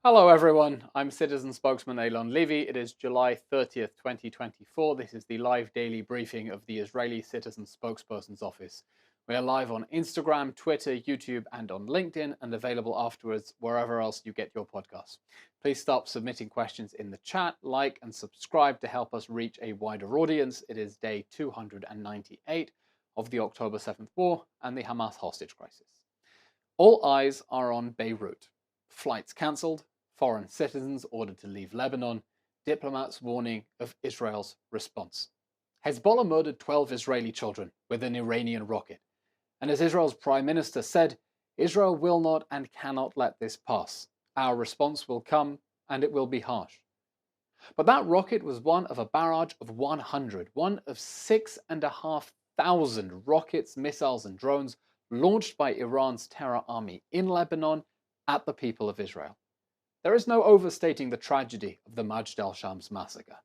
Hello everyone, I'm Citizen Spokesman Eylon Levy. It is July 30th, 2024. This is the live daily briefing of the Israeli Citizen Spokespersons Office. We are live on Instagram, Twitter, YouTube, and on LinkedIn, and available afterwards wherever else you get your podcasts. Please stop submitting questions in the chat, like, and subscribe to help us reach a wider audience. It is day 298 of the October 7th war and the Hamas hostage crisis. All eyes are on Beirut. Flights cancelled, foreign citizens ordered to leave Lebanon, diplomats warning of Israel's response. Hezbollah murdered 12 Israeli children with an Iranian rocket. And as Israel's Prime Minister said, Israel will not and cannot let this pass. Our response will come, and it will be harsh. But that rocket was one of a barrage of 100, one of 6,500 rockets, missiles, and drones launched by Iran's terror army in Lebanon at the people of Israel. There is no overstating the tragedy of the Majd al-Shams massacre.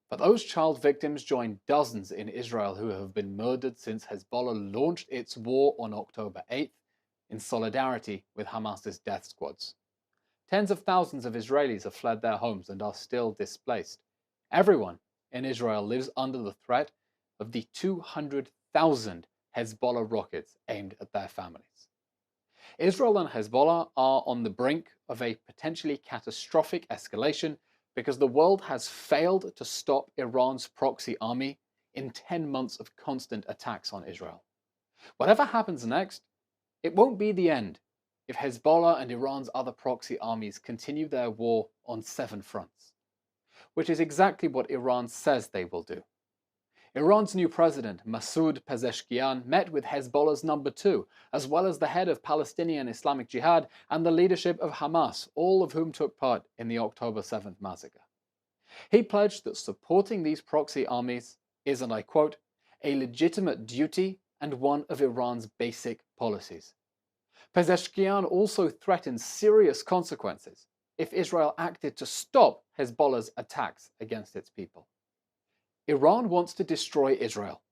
But those child victims join dozens in Israel who have been murdered since Hezbollah launched its war on October 8th in solidarity with Hamas's death squads. Tens of thousands of Israelis have fled their homes and are still displaced. Everyone in Israel lives under the threat of the 200,000 Hezbollah rockets aimed at their families. Israel and Hezbollah are on the brink of a potentially catastrophic escalation because the world has failed to stop Iran's proxy army in 10 months of constant attacks on Israel. Whatever happens next, it won't be the end if Hezbollah and Iran's other proxy armies continue their war on 7 fronts, which is exactly what Iran says they will do. Iran's new president, Masoud Pezeshkian, met with Hezbollah's number 2, as well as the head of Palestinian Islamic Jihad and the leadership of Hamas, all of whom took part in the October 7th massacre. He pledged that supporting these proxy armies is, and I quote, a legitimate duty and one of Iran's basic policies. Pezeshkian also threatened serious consequences if Israel acted to stop Hezbollah's attacks against its people. Iran wants to destroy Israel.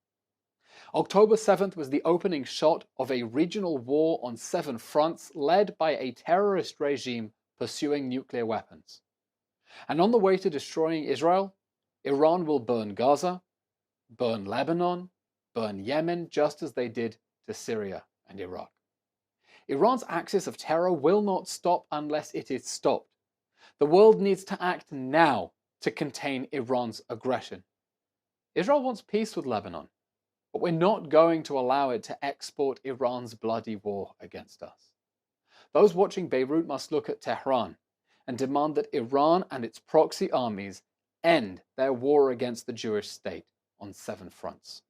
October 7th was the opening shot of a regional war on 7 fronts led by a terrorist regime pursuing nuclear weapons. And on the way to destroying Israel, Iran will burn Gaza, burn Lebanon, burn Yemen, just as they did to Syria and Iraq. Iran's axis of terror will not stop unless it is stopped. The world needs to act now to contain Iran's aggression. Israel wants peace with Lebanon, but we're not going to allow it to export Iran's bloody war against us. Those watching Beirut must look at Tehran and demand that Iran and its proxy armies end their war against the Jewish state on 7 fronts.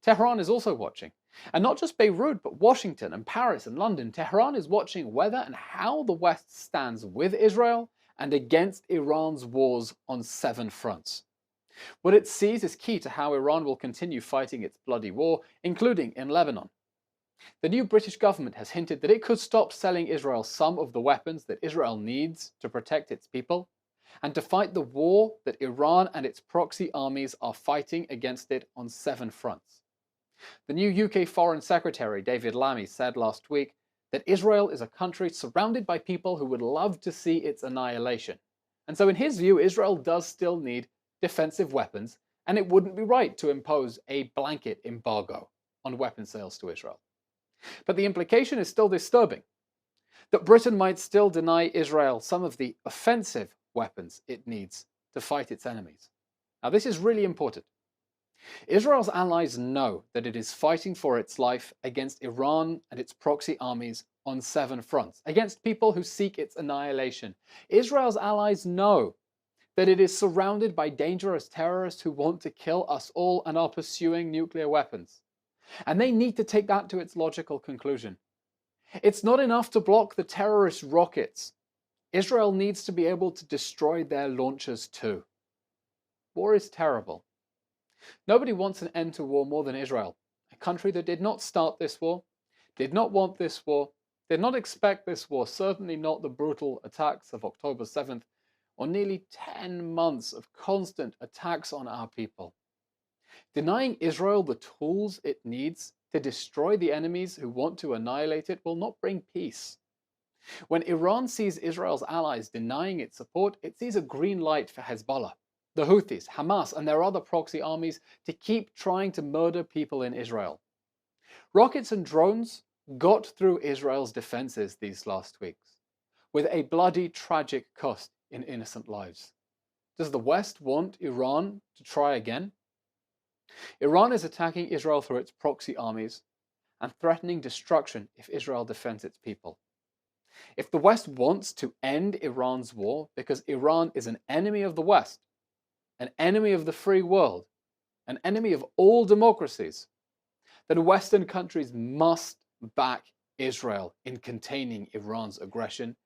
Tehran is also watching, and not just Beirut, but Washington and Paris and London. Tehran is watching whether and how the West stands with Israel and against Iran's wars on 7 fronts. What it sees is key to how Iran will continue fighting its bloody war, including in Lebanon. The new British government has hinted that it could stop selling Israel some of the weapons that Israel needs to protect its people and to fight the war that Iran and its proxy armies are fighting against it on 7 fronts. The new UK Foreign Secretary, David Lammy, said last week that Israel is a country surrounded by people who would love to see its annihilation. And so in his view, Israel does still need defensive weapons, and it wouldn't be right to impose a blanket embargo on weapon sales to Israel. But the implication is still disturbing, that Britain might still deny Israel some of the offensive weapons it needs to fight its enemies. Now, this is really important. Israel's allies know that it is fighting for its life against Iran and its proxy armies on 7 fronts, against people who seek its annihilation. Israel's allies know that it is surrounded by dangerous terrorists who want to kill us all and are pursuing nuclear weapons. And they need to take that to its logical conclusion. It's not enough to block the terrorist rockets. Israel needs to be able to destroy their launchers too. War is terrible. Nobody wants an end to war more than Israel, a country that did not start this war, did not want this war, did not expect this war, certainly not the brutal attacks of October 7th, or nearly 10 months of constant attacks on our people. Denying Israel the tools it needs to destroy the enemies who want to annihilate it will not bring peace. When Iran sees Israel's allies denying its support, it sees a green light for Hezbollah, the Houthis, Hamas, and their other proxy armies to keep trying to murder people in Israel. Rockets and drones got through Israel's defenses these last weeks, with a bloody, tragic cost in innocent lives. Does the West want Iran to try again? Iran is attacking Israel through its proxy armies and threatening destruction if Israel defends its people. If the West wants to end Iran's war because Iran is an enemy of the West, an enemy of the free world, an enemy of all democracies, then Western countries must back Israel in containing Iran's aggression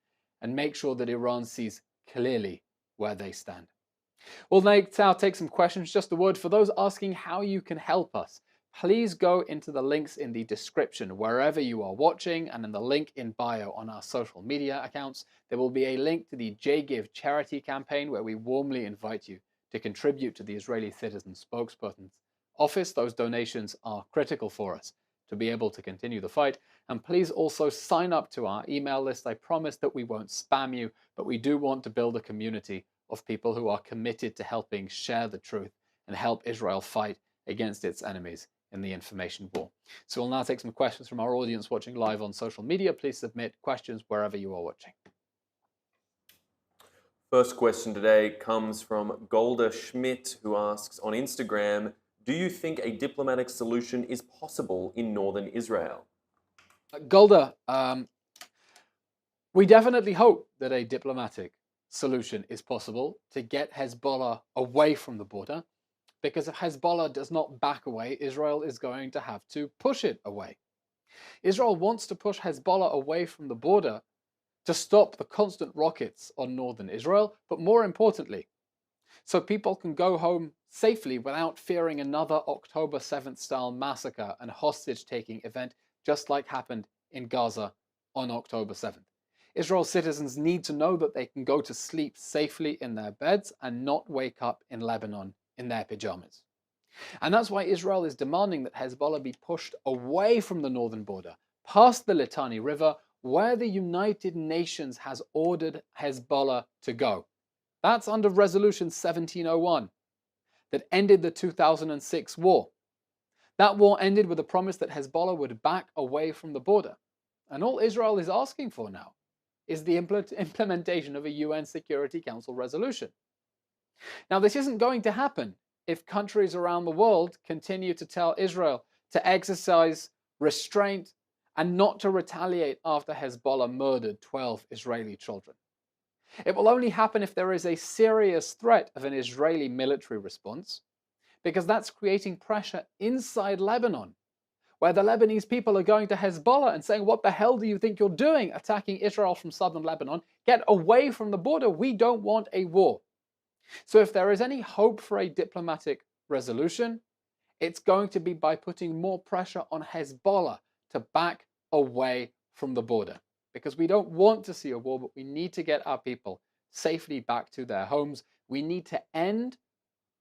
and make sure that Iran sees clearly where they stand. We'll now take some questions. Just a word for those asking how you can help us. Please go into the links in the description wherever you are watching, and in the link in bio on our social media accounts. There will be a link to the JGive charity campaign where we warmly invite you to contribute to the Israeli Citizen Spokespersons Office. Those donations are critical for us to be able to continue the fight. And please also sign up to our email list. I promise that we won't spam you, but we do want to build a community of people who are committed to helping share the truth and help Israel fight against its enemies in the information war. So we'll now take some questions from our audience watching live on social media. Please submit questions wherever you are watching. First question today comes from Golda Schmidt, who asks on Instagram, do you think a diplomatic solution is possible in northern Israel? Golda, we definitely hope that a diplomatic solution is possible to get Hezbollah away from the border, because if Hezbollah does not back away, Israel is going to have to push it away. Israel wants to push Hezbollah away from the border to stop the constant rockets on northern Israel, but more importantly, so people can go home safely without fearing another October 7th style massacre and hostage-taking event just like happened in Gaza on October 7th. Israel's citizens need to know that they can go to sleep safely in their beds and not wake up in Lebanon in their pajamas. And that's why Israel is demanding that Hezbollah be pushed away from the northern border, past the Litani River, where the United Nations has ordered Hezbollah to go. That's under Resolution 1701 that ended the 2006 war. That war ended with a promise that Hezbollah would back away from the border. And all Israel is asking for now is the implementation of a UN Security Council resolution. Now, this isn't going to happen if countries around the world continue to tell Israel to exercise restraint and not to retaliate after Hezbollah murdered 12 Israeli children. It will only happen if there is a serious threat of an Israeli military response, because that's creating pressure inside Lebanon, where the Lebanese people are going to Hezbollah and saying, what the hell do you think you're doing attacking Israel from southern Lebanon? Get away from the border. We don't want a war. So if there is any hope for a diplomatic resolution, it's going to be by putting more pressure on Hezbollah to back away from the border. Because we don't want to see a war, but we need to get our people safely back to their homes. We need to end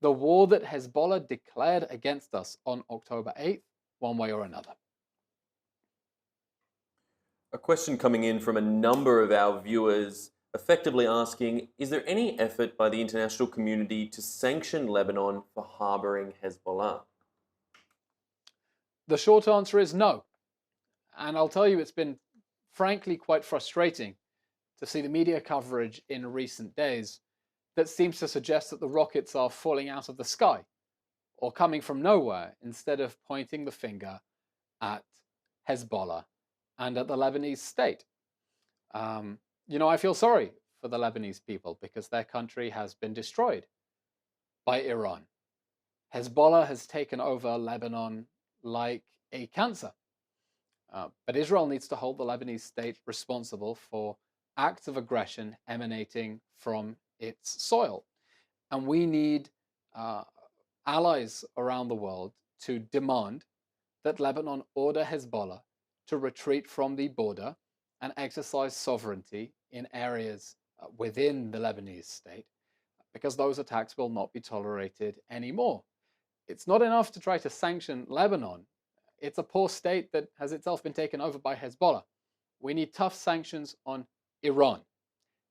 the war that Hezbollah declared against us on October 8th, one way or another. A question coming in from a number of our viewers effectively asking, is there any effort by the international community to sanction Lebanon for harboring Hezbollah? The short answer is no. And I'll tell you, it's been frankly quite frustrating to see the media coverage in recent days that seems to suggest that the rockets are falling out of the sky or coming from nowhere, instead of pointing the finger at Hezbollah and at the Lebanese state. I feel sorry for the Lebanese people because their country has been destroyed by Iran. Hezbollah has taken over Lebanon like a cancer. But Israel needs to hold the Lebanese state responsible for acts of aggression emanating from its soil. And we need allies around the world to demand that Lebanon order Hezbollah to retreat from the border and exercise sovereignty in areas within the Lebanese state, because those attacks will not be tolerated anymore. It's not enough to try to sanction Lebanon. It's a poor state that has itself been taken over by Hezbollah. we need tough sanctions on Iran.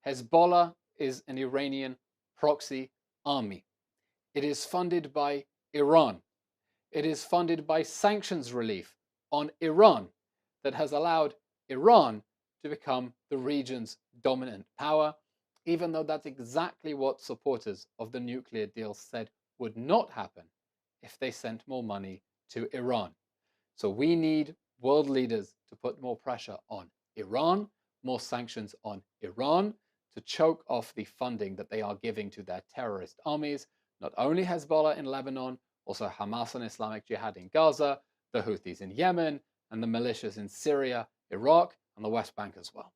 Hezbollah is an Iranian proxy army. It is funded by Iran. It is funded by sanctions relief on Iran that has allowed Iran to become the region's dominant power, even though that's exactly what supporters of the nuclear deal said would not happen if they sent more money to Iran. So we need world leaders to put more pressure on Iran, more sanctions on Iran to choke off the funding that they are giving to their terrorist armies, not only Hezbollah in Lebanon, also Hamas and Islamic Jihad in Gaza, the Houthis in Yemen, and the militias in Syria, Iraq, and the West Bank as well.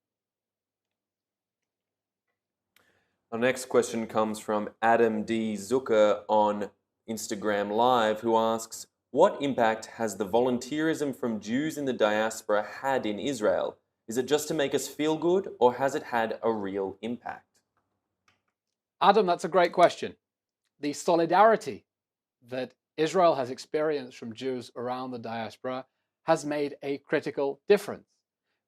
Our next question comes from Adam D. Zucker on Instagram Live, who asks, what impact has the volunteerism from Jews in the diaspora had in Israel? Is it just to make us feel good, or has it had a real impact? Adam, that's a great question. The solidarity that Israel has experienced from Jews around the diaspora has made a critical difference,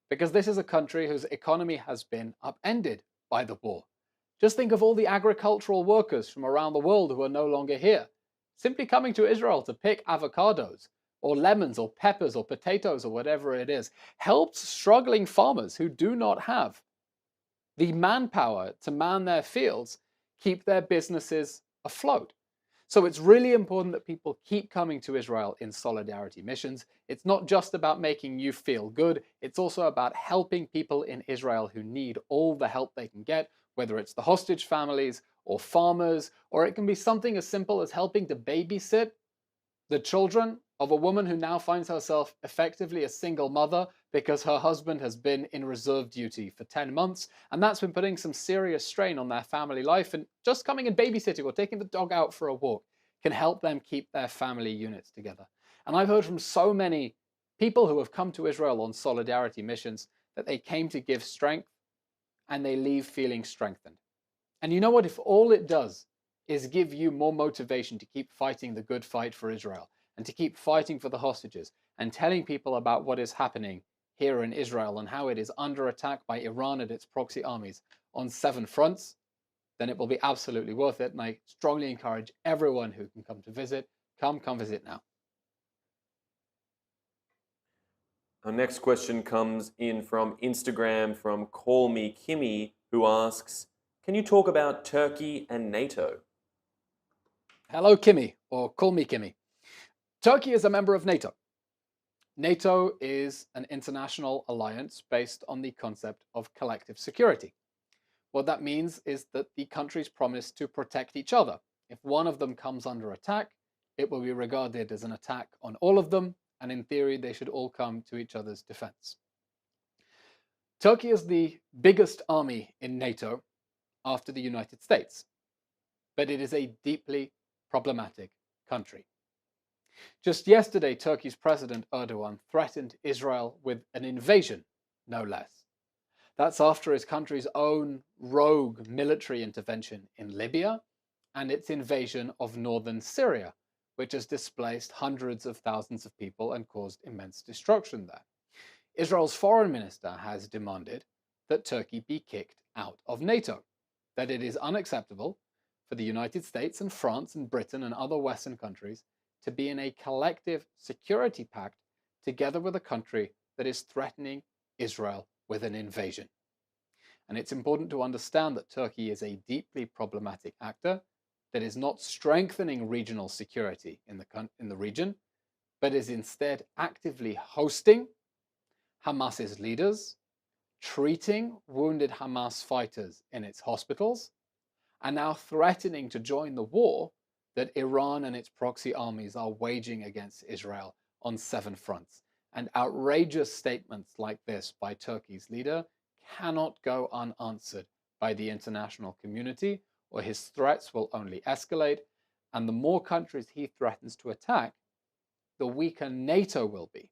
because this is a country whose economy has been upended by the war. Just think of all the agricultural workers from around the world who are no longer here, simply coming to Israel to pick avocados or lemons or peppers or potatoes or whatever it is, helps struggling farmers who do not have the manpower to man their fields keep their businesses afloat. So it's really important that people keep coming to Israel in solidarity missions. It's not just about making you feel good, it's also about helping people in Israel who need all the help they can get, whether it's the hostage families or farmers, or it can be something as simple as helping to babysit the children of a woman who now finds herself effectively a single mother because her husband has been in reserve duty for 10 months, and that's been putting some serious strain on their family life, and just coming and babysitting or taking the dog out for a walk can help them keep their family units together. And I've heard from so many people who have come to Israel on solidarity missions that they came to give strength and they leave feeling strengthened. And you know what? If all it does is give you more motivation to keep fighting the good fight for Israel and to keep fighting for the hostages and telling people about what is happening here in Israel and how it is under attack by Iran and its proxy armies on 7 fronts, then it will be absolutely worth it. And I strongly encourage everyone who can come to visit, come visit now. Our next question comes in from Instagram from Call Me Kimmy, who asks, can you talk about Turkey and NATO? Hello, Kimmy, or Call Me Kimmy. Turkey is a member of NATO. NATO is an international alliance based on the concept of collective security. What that means is that the countries promise to protect each other. If one of them comes under attack, it will be regarded as an attack on all of them, and in theory, they should all come to each other's defense. Turkey is the biggest army in NATO after the United States, but it is a deeply problematic country. Just yesterday, Turkey's President Erdogan threatened Israel with an invasion, no less. That's after his country's own rogue military intervention in Libya and its invasion of northern Syria, which has displaced hundreds of thousands of people and caused immense destruction there. Israel's foreign minister has demanded that Turkey be kicked out of NATO, that it is unacceptable for the United States and France and Britain and other Western countries to be in a collective security pact together with a country that is threatening Israel with an invasion. And it's important to understand that Turkey is a deeply problematic actor that is not strengthening regional security in the region, but is instead actively hosting Hamas's leaders, treating wounded Hamas fighters in its hospitals, and now threatening to join the war that Iran and its proxy armies are waging against Israel on 7 fronts. And outrageous statements like this by Turkey's leader cannot go unanswered by the international community, or his threats will only escalate. And the more countries he threatens to attack, the weaker NATO will be.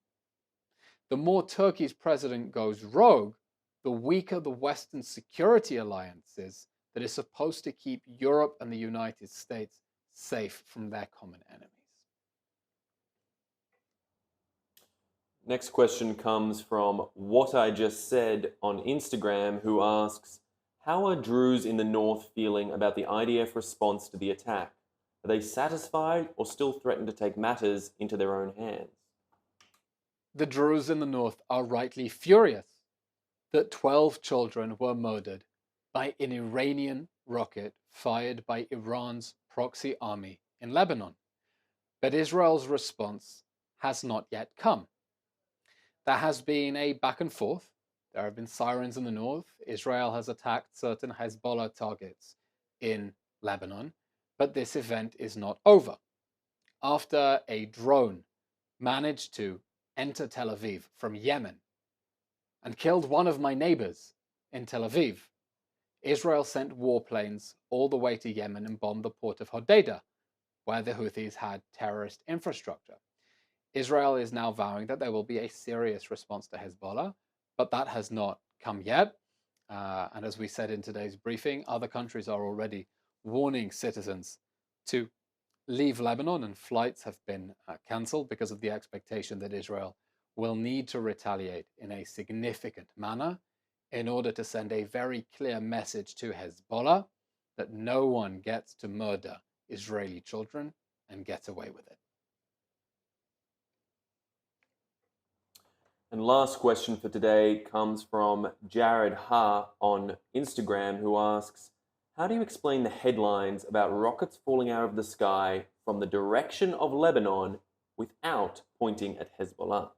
The more Turkey's president goes rogue, the weaker the Western security alliance is that is supposed to keep Europe and the United States safe from their common enemies. Next question comes from What I Just Said on Instagram, who asks, how are Druze in the north feeling about the IDF response to the attack? Are they satisfied or still threaten to take matters into their own hands? The Druze in the north are rightly furious that 12 children were murdered by an Iranian rocket fired by Iran's proxy army in Lebanon. But Israel's response has not yet come. There has been a back and forth. There have been sirens in the north. Israel has attacked certain Hezbollah targets in Lebanon, but this event is not over. After a drone managed to enter Tel Aviv from Yemen and killed one of my neighbors in Tel Aviv, Israel sent warplanes all the way to Yemen and bombed the port of Hodeidah, where the Houthis had terrorist infrastructure. Israel is now vowing that there will be a serious response to Hezbollah, but that has not come yet. And as we said in today's briefing, other countries are already warning citizens to leave Lebanon, and flights have been cancelled because of the expectation that Israel will need to retaliate in a significant manner in order to send a very clear message to Hezbollah that no one gets to murder Israeli children and get away with it. And last question for today comes from Jared Ha on Instagram, who asks, how do you explain the headlines about rockets falling out of the sky from the direction of Lebanon without pointing at Hezbollah?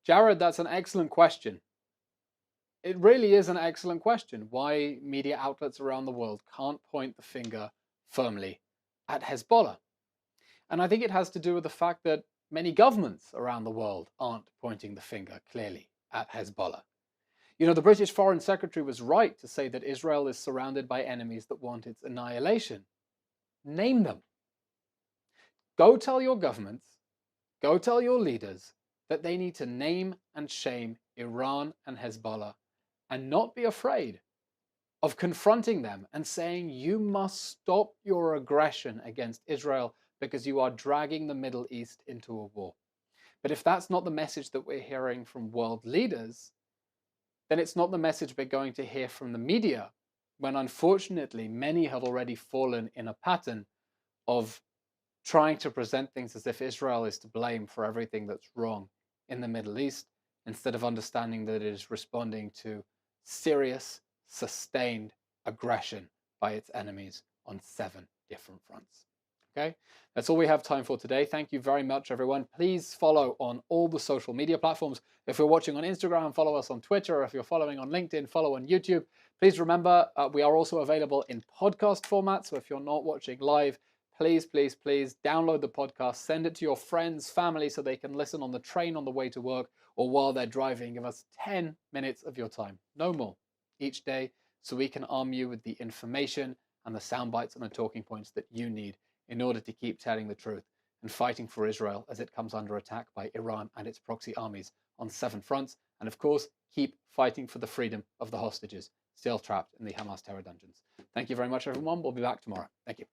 Jared, that's an excellent question. It really is an excellent question, why media outlets around the world can't point the finger firmly at Hezbollah. And I think it has to do with the fact that many governments around the world aren't pointing the finger clearly at Hezbollah. You know, the British Foreign Secretary was right to say that Israel is surrounded by enemies that want its annihilation. Name them. Go tell your governments, go tell your leaders that they need to name and shame Iran and Hezbollah and not be afraid of confronting them and saying, you must stop your aggression against Israel because you are dragging the Middle East into a war. But if that's not the message that we're hearing from world leaders, then it's not the message we're going to hear from the media, when unfortunately many have already fallen in a pattern of trying to present things as if Israel is to blame for everything that's wrong in the Middle East, instead of understanding that it is responding to serious, sustained aggression by its enemies on 7 different fronts. Okay, that's all we have time for today. Thank you very much, everyone. Please follow on all the social media platforms. If you're watching on Instagram, follow us on Twitter. If you're following on LinkedIn, follow on YouTube. Please remember, we are also available in podcast format. So if you're not watching live, please download the podcast, send it to your friends, family, so they can listen on the train on the way to work or while they're driving. Give us 10 minutes of your time, no more, each day, so we can arm you with the information and the sound bites and the talking points that you need in order to keep telling the truth and fighting for Israel as it comes under attack by Iran and its proxy armies on 7 fronts. And of course, keep fighting for the freedom of the hostages still trapped in the Hamas terror dungeons. Thank you very much, everyone. We'll be back tomorrow. Thank you.